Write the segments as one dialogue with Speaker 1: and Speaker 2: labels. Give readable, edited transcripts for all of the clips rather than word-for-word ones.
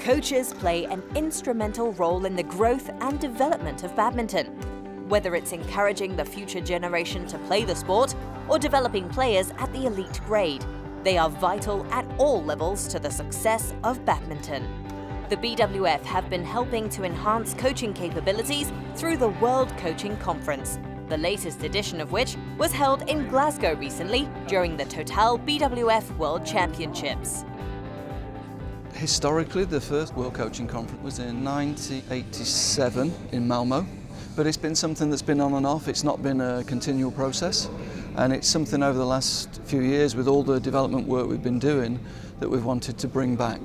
Speaker 1: Coaches play an instrumental role in the growth and development of badminton. Whether it's encouraging the future generation to play the sport or developing players at the elite grade, they are vital at all levels to the success of badminton. The BWF have been helping to enhance coaching capabilities through the World Coaching Conference, the latest edition of which was held in Glasgow recently during the TOTAL BWF World Championships.
Speaker 2: Historically, the first World Coaching Conference was in 1987 in Malmo, but it's been something that's been on and off. It's not been a continual process, and it's something over the last few years with all the development work we've been doing that we've wanted to bring back.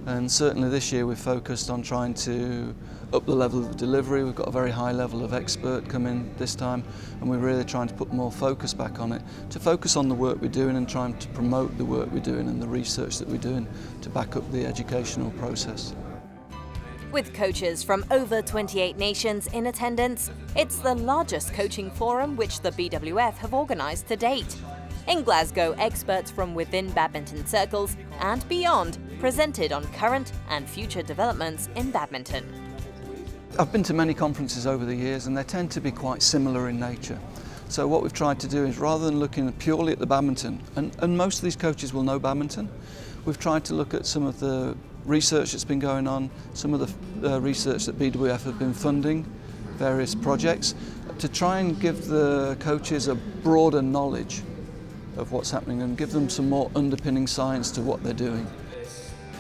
Speaker 2: And certainly this year we've focused on trying to up the level of delivery. We've got a very high level of expert coming this time, and we're really trying to put more focus back on it, to focus on the work we're doing and trying to promote the work we're doing and the research that we're doing to back up the educational process.
Speaker 1: With coaches from over 28 nations in attendance, it's the largest coaching forum which the BWF have organised to date. In Glasgow, experts from within badminton circles and beyond presented on current and future developments in badminton.
Speaker 2: I've been to many conferences over the years and they tend to be quite similar in nature. So what we've tried to do is, rather than looking purely at the badminton, and most of these coaches will know badminton, we've tried to look at some of the research that's been going on, some of the research that BWF have been funding, various projects, to try and give the coaches a broader knowledge of what's happening and give them some more underpinning science to what they're doing.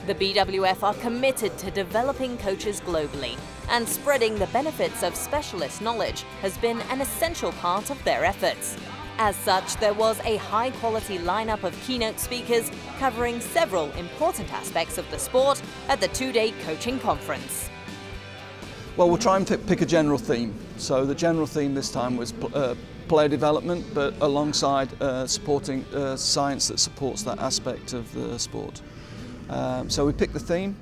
Speaker 1: The BWF are committed to developing coaches globally, and spreading the benefits of specialist knowledge has been an essential part of their efforts. As such, there was a high-quality lineup of keynote speakers covering several important aspects of the sport at the two-day coaching conference.
Speaker 2: Well, we'll try and pick a general theme. So the general theme this time was player development, but alongside supporting science that supports that aspect of the sport. So we picked the theme.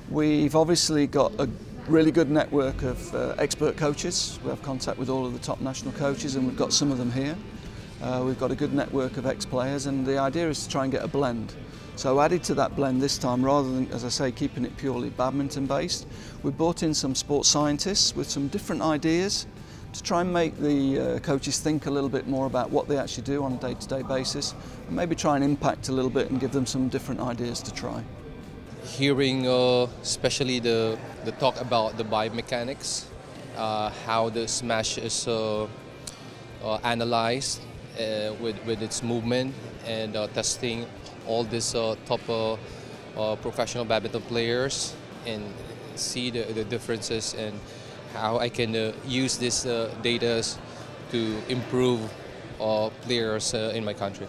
Speaker 2: We've obviously got a really good network of expert coaches. We have contact with all of the top national coaches, and we've got some of them here. We've got a good network of ex-players, and the idea is to try and get a blend. So added to that blend this time, rather than, as I say, keeping it purely badminton based, we brought in some sports scientists with some different ideas to try and make the coaches think a little bit more about what they actually do on a day-to-day basis, and maybe try and impact a little bit and give them some different ideas to try.
Speaker 3: Hearing especially the talk about the biomechanics, how the smash is analyzed with its movement, and testing all these top professional badminton players, and see the differences and how I can use this data to improve players in my country.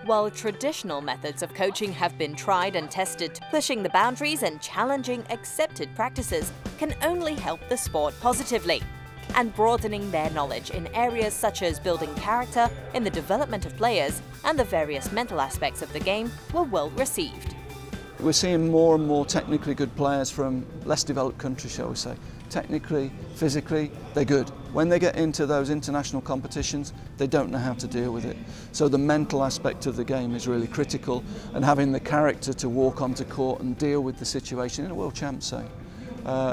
Speaker 1: While traditional methods of coaching have been tried and tested, pushing the boundaries and challenging accepted practices can only help the sport positively. And broadening their knowledge in areas such as building character, in the development of players, and the various mental aspects of the game were well received.
Speaker 2: We're seeing more and more technically good players from less developed countries, shall we say. Technically, physically, they're good. When they get into those international competitions, they don't know how to deal with it. So the mental aspect of the game is really critical, and having the character to walk onto court and deal with the situation, in a world champ, say,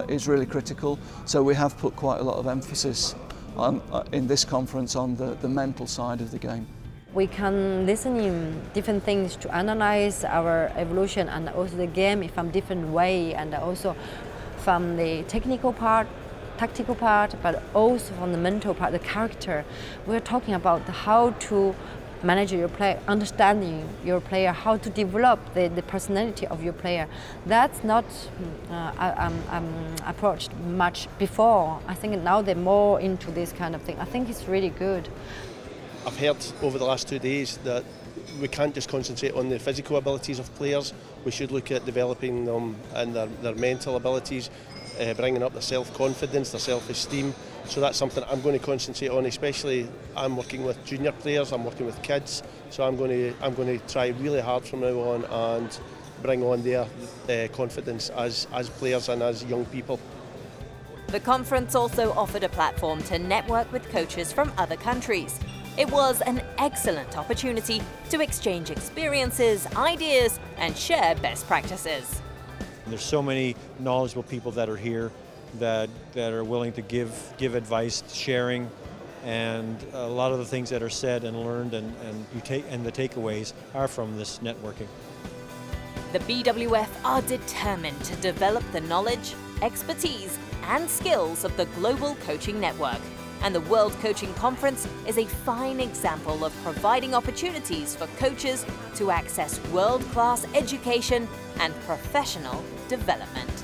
Speaker 2: is really critical. So we have put quite a lot of emphasis on, in this conference on the mental side of the game.
Speaker 4: We can listen in different things to analyze our evolution and also the game from different way, and also from the technical part, tactical part, but also from the mental part, the character. We're talking about how to manage your player, understanding your player, how to develop the personality of your player. That's not approached much before. I think now they're more into this kind of thing. I think it's really good.
Speaker 5: I've heard over the last 2 days that we can't just concentrate on the physical abilities of players. We should look at developing them and their mental abilities, bringing up their self-confidence, their self-esteem. So that's something I'm going to concentrate on, especially I'm working with junior players, I'm working with kids, so I'm going to try really hard from now on and bring on their confidence as players and as young people.
Speaker 1: The conference also offered a platform to network with coaches from other countries. It was an excellent opportunity to exchange experiences, ideas, and share best practices.
Speaker 6: There's so many knowledgeable people that are here that are willing to give advice, sharing, and a lot of the things that are said and learned and the takeaways are from this networking.
Speaker 1: The BWF are determined to develop the knowledge, expertise, and skills of the global coaching network. And the World Coaching Conference is a fine example of providing opportunities for coaches to access world-class education and professional development.